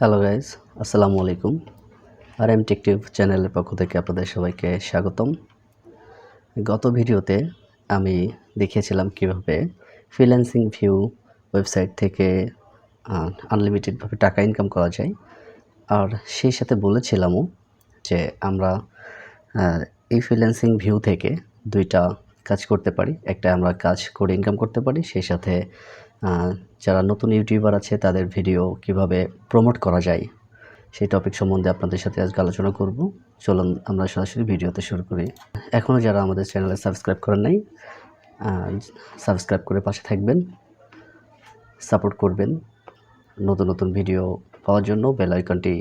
Hello guys, আসসালামু আলাইকুম। আর M টেকটিভ চ্যানেলের পক্ষ থেকে আপনাদের সবাইকে স্বাগতম। গত ভিডিওতে আমি দেখিয়েছিলাম কিভাবে ফ্রিল্যান্সিং ভিউ ওয়েবসাইট থেকে আনলিমিটেডভাবে টাকা ইনকাম করা যায়। আর সেই সাথে বলেছিলামও যে আমরা এই ফ্রিল্যান্সিং ভিউ থেকে দুইটা কাজ করতে পারি। একটা আমরা কাজ করে ইনকাম করতে পারি, সেই সাথে যারা নতুন ইউটিউবার আছে তাদের ভিডিও কিভাবে প্রমোট করা যায় সেই টপিক সম্বন্ধে আপনাদের সাথে আজকে আলোচনা করব। চলুন আমরা সরাসরি ভিডিওতে শুরু করি। এখনও যারা আমাদের চ্যানেলে সাবস্ক্রাইব করেন নাই, সাবস্ক্রাইব করে পাশে থাকবেন, সাপোর্ট করবেন। নতুন নতুন ভিডিও পাওয়ার জন্য বেল আইকনটি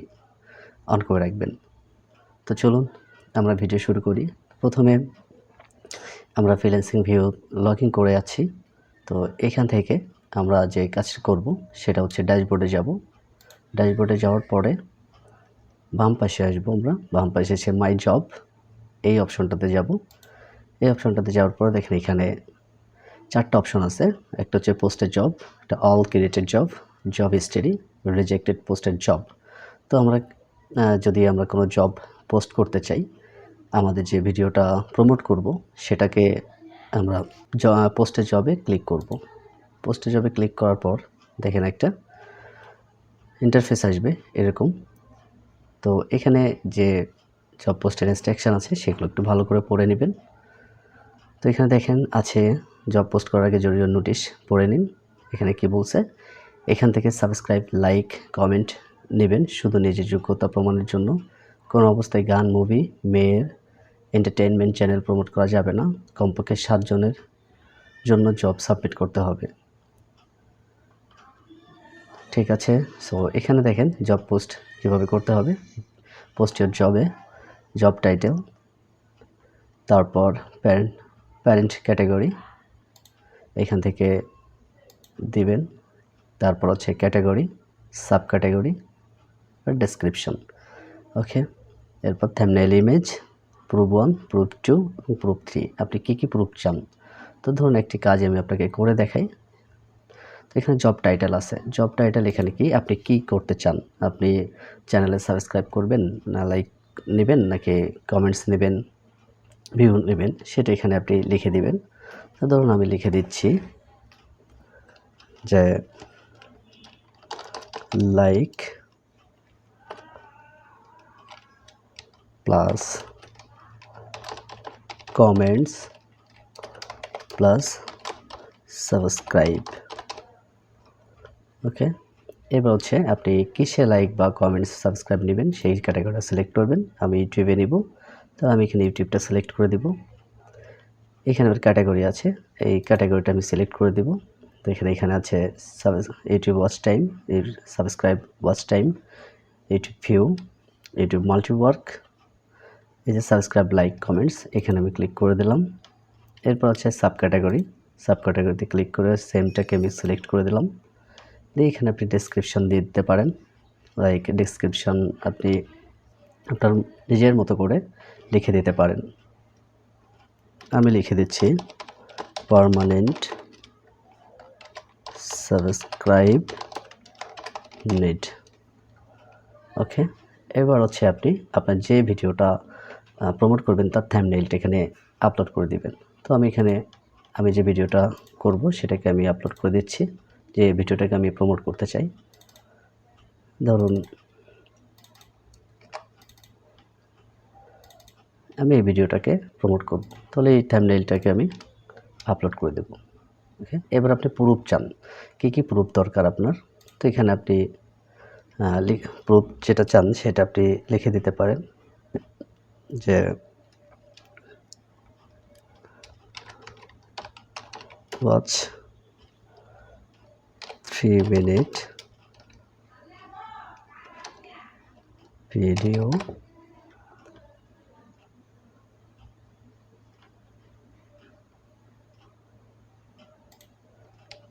অন করে রাখবেন। তো চলুন আমরা ভিডিও শুরু করি। প্রথমে আমরা ফ্রিল্যান্সিং ভিউ লগ ইন করে আছি। তো এখান থেকে আমরা যে কাজটা করব সেটা হচ্ছে ড্যাশবোর্ডে যাব। ড্যাশবোর্ডে যাওয়ার পরে বাম পাশে আসবো আমরা। বাম পাশে আছে মাই জব, এই অপশনটাতে যাব। এই অপশনটাতে যাওয়ার পরে দেখেন এখানে চারটা অপশন আছে। একটা হচ্ছে পোস্টেড জব, একটা all created job, job history, rejected posted job. তো আমরা যদি আমরা কোনো জব পোস্ট করতে চাই, আমাদের যে ভিডিওটা প্রমোট করব সেটাকে আমরা পোস্টেড জবে ক্লিক করব। পোস্টেড জবে ক্লিক করার পর দেখেন একটা ইন্টারফেস আসবে এরকম। তো এখানে যে জব পোস্টের ইনস্ট্রাকশন আছে সেগুলো একটু ভালো করে পড়ে নেবেন। তো এখানে দেখেন আছে জব পোস্ট করার আগে জরুরি নোটিশ, পড়ে নিন। এখানে কি বলছে, এখান থেকে সাবস্ক্রাইব, লাইক, কমেন্ট নেবেন শুধু নিজের যোগ্যতা প্রমাণের জন্য। কোনো অবস্থায় গান, মুভি, মেয়ের এন্টারটেইনমেন্ট চ্যানেল প্রমোট করা যাবে না। কমপক্ষে 7 জনের জন্য জব সাবমিট করতে হবে। ঠিক আছে। সো এখানে দেখেন জব পোস্ট কীভাবে করতে হবে। পোস্ট ইউর জবে, জব টাইটেল, তারপর প্যারেন্ট ক্যাটাগরি এখান থেকে দিবেন। তারপর হচ্ছে ক্যাটাগরি, সাব ক্যাটাগরি আর ডেসক্রিপশন। ওকে, এরপর থাম্বনেইল ইমেজ, প্রুফ 1, প্রুফ 2 এবং প্রুফ 3। আপনি কী প্রুফ চান? তো ধরুন একটি কাজ আমি আপনাকে করে দেখাই। তো এখানে জব টাইটেল আছে। জব টাইটেল এখানে কি আপনি কি করতে চান? আপনি চ্যানেলে সাবস্ক্রাইব করবেন, না লাইক নেবেন, নাকি কমেন্টস নেবেন, ভিউ নেবেন, সেটা এখানে আপনি লিখে দিবেন। তো ধরুন আমি লিখে দিচ্ছি যে like plus comments plus subscribe. Okay, এবার হচ্ছে আপনি কিসে লাইক বা কমেন্টস সাবস্ক্রাইব নেবেন সেই ক্যাটাগরিটা সিলেক্ট করবেন। আমি ইউটিউবে নিব, তো আমি এখানে ইউটিউবটা সিলেক্ট করে দেব। এখানে আমার ক্যাটাগরি আছে, এই ক্যাটাগরিটা আমি সিলেক্ট করে দেব। তো এখানে আছে YouTube watch time, subscribe watch time, YouTube view, YouTube multiwork, এই যে সাবস্ক্রাইব, লাইক, কমেন্টস, এখানে আমি ক্লিক করে দিলাম। এরপর হচ্ছে সাব ক্যাটাগরিতে ক্লিক করে সেমটাকে আমি সিলেক্ট করে দিলাম। দিয়ে এখানে আপনি ডেসক্রিপশন দিয়ে দিতে পারেন। লাইক ডেসক্রিপশন আপনি আপনার নিজের মতো করে লিখে দিতে পারেন। আমি লিখে দিচ্ছি পার্মানেন্ট সাবস্ক্রাইব নিড। ওকে, এবার হচ্ছে আপনি আপনার যে ভিডিওটা প্রমোট করবেন তার থাম্বনেইলটা এখানে আপলোড করে দিবেন। তো আমি যে ভিডিওটা করব সেটাকে আমি আপলোড করে দিচ্ছি, যে ভিডিওটাকে আমি প্রমোট করতে চাই। ধরুন আমি এই ভিডিওটাকে প্রমোট করব, তাহলে এই থাম্বনেইলটাকে আমি আপলোড করে দেব। ওকে, এবার আপনি প্রুফ চান, কী প্রুফ দরকার আপনার। তো এখানে আপনি প্রুফ যেটা চান সেটা আপনি লিখে দিতে পারেন, যে ওয়াচ 3 মিনিট ভিডিও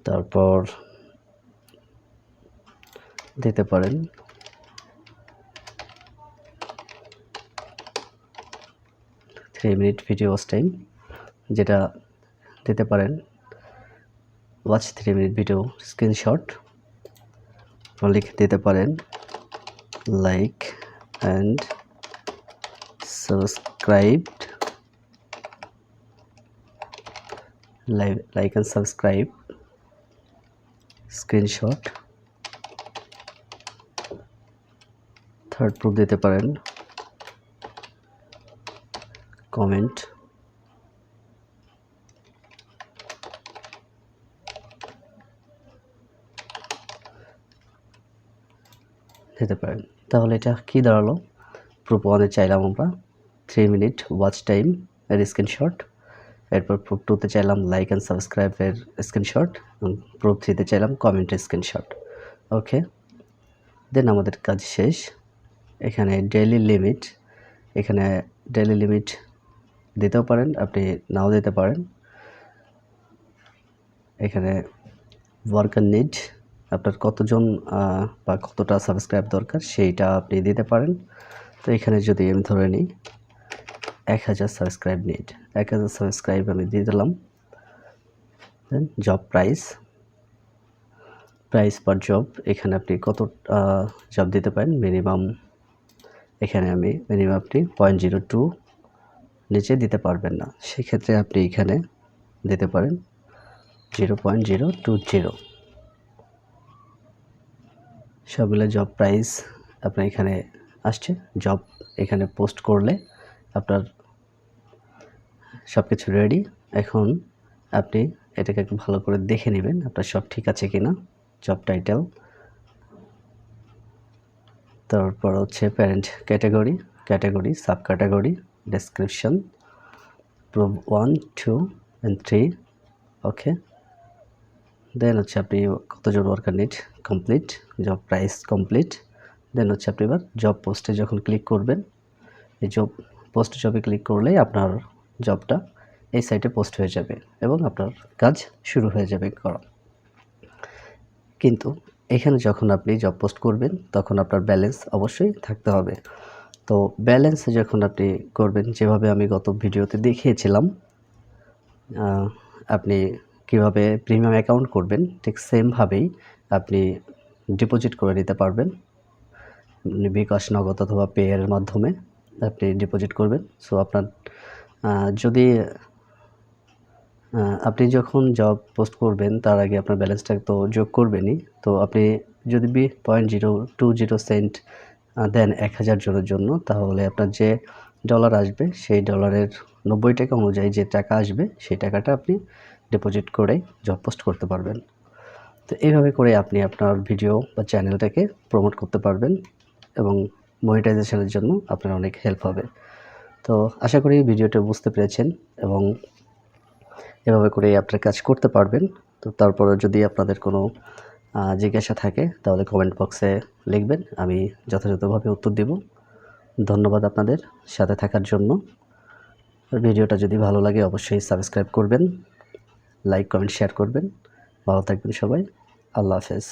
তারপর দিতে পারেন 3 মিনিট ভিডিও ওয়াচ টাইম, যেটা দিতে পারেন ওয়াচ 3 মিনিট ভিডিও স্ক্রিনশট, লিখে দিতে পারেন like and subscribed, like and subscribe, screenshot, third proof দিতে পারেন, কমেন্ট, দিতে পারেন। তাহলে এটা কি দাঁড়ালো? প্রুফ 1 এ চাইলাম আমরা 3 মিনিট ওয়াচ টাইম এর স্ক্রিনশট, এরপর প্রুফ 2 তে চাইলাম লাইক অ্যান্ড সাবস্ক্রাইবের স্ক্রিনশট, এবং প্রুফ 3 তে চাইলাম কমেন্টের স্ক্রিনশট। ওকে, দেন আমাদের কাজ শেষ। এখানে ডেইলি লিমিট, এখানে ডেইলি লিমিট দিতেও পারেন, আপনি নাও দিতে পারেন। এখানে ওয়ার্কার নিড, আপনার কতজন বা কতটা সাবস্ক্রাইব দরকার সেইটা আপনি দিতে পারেন। তো এখানে যদি আমি ধরে নিই 1000 সাবস্ক্রাইব নিড, 1000 সাবস্ক্রাইব আমি দিয়ে দিলাম। দেন জব প্রাইস পার জব, এখানে আপনি কত জব দিতে পারেন মিনিমাম, এখানে আমি মিনিমাম আপনি 0.02 নিচে দিতে পারবেন না, সেক্ষেত্রে আপনি এখানে দিতে পারেন 0.020। সবগুলো জব প্রাইস আপনার এখানে আসছে। জব এখানে পোস্ট করলে আপনার সব কিছু রেডি। এখন আপনি এটাকে একটু ভালো করে দেখে নেবেন আপনার সব ঠিক আছে কিনা। জব টাইটেল, তারপর হচ্ছে parent category, sub category, description, proof 1, 2 and 3। Okay, then হচ্ছে আপনি কতজন worker need complete, job price complete. Then হচ্ছে আপনি এবার জব পোস্টে যখন ক্লিক করবেন, এই জব পোস্ট জবে ক্লিক করলেই আপনার জবটা এই সাইটে পোস্ট হয়ে যাবে এবং আপনার কাজ শুরু হয়ে যাবে করা। কিন্তু এখানে যখন আপনি জব পোস্ট করবেন তখন আপনার ব্যালেন্স অবশ্যই থাকতে হবে। তো ব্যালেন্স যখন আপনি করবেন, যেভাবে আমি গত ভিডিওতে দেখিয়েছিলাম আপনি কিভাবে প্রিমিয়াম অ্যাকাউন্ট করবেন, ঠিক সেমভাবেই আপনি ডিপোজিট করে নিতে পারবেন। বিকাশ, নগদ অথবা পেয়ের মাধ্যমে আপনি ডিপোজিট করবেন। সো আপনার যদি আপনি যখন জব পোস্ট করবেন তার আগে আপনার ব্যালেন্সটা তো যোগ করবেনই। তো আপনি যদি 0.020 সেন্ট দেন 1000 জনের জন্য, তাহলে আপনার যে ডলার আসবে সেই ডলারের 90 টাকা অনুযায়ী যে টাকা আসবে সেই টাকাটা আপনি ডিপোজিট করে জব পোস্ট করতে পারবেন। তো এইভাবে করে আপনি আপনার ভিডিও বা চ্যানেলটাকে প্রমোট করতে পারবেন এবং মনিটাইজেশনের জন্য আপনার অনেক হেল্প হবে। তো আশা করি ভিডিওটা বুঝতে পেরেছেন এবং এভাবে করে আপনার কাজ করতে পারবেন। তো তারপরে যদি আপনাদের কোনো জিজ্ঞাসা থাকে তাহলে কমেন্ট বক্সে লিখবেন, আমি যথাযথভাবে উত্তর দেব। ধন্যবাদ আপনাদের সাথে থাকার জন্য। ভিডিওটা যদি ভালো লাগে অবশ্যই সাবস্ক্রাইব করবেন, লাইক, কমেন্ট, শেয়ার করবেন। ভালো থাকবেন সবাই। আল্লাহ হাফেজ।